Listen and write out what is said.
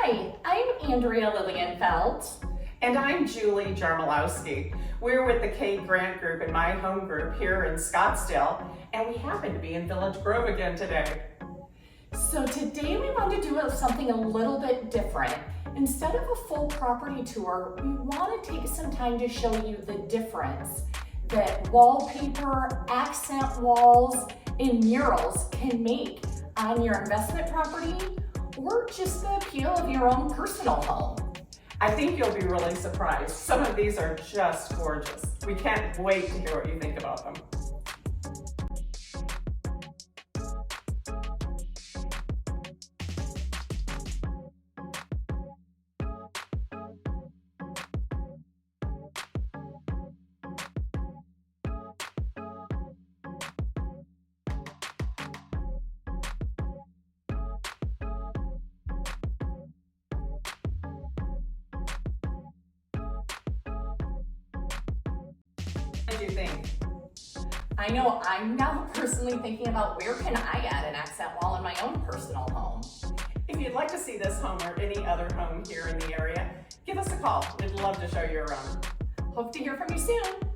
Hi, I'm Andrea Lilienfeld. And I'm Julie Jarmiolowski. We're with the K Grant Group and my home group here in Scottsdale, and we happen to be in Village Grove again today. So today we want to do something a little bit different. Instead of a full property tour, we want to take some time to show you the difference that wallpaper, accent walls, and murals can make on your investment property or just the appeal of your own personal home. I think you'll be really surprised. Some of these are just gorgeous. We can't wait to hear what you think about them. What do you think? I know I'm now personally thinking about where can I add an accent wall in my own personal home. If you'd like to see this home or any other home here in the area, give us a call. We'd love to show you around. Hope to hear from you soon.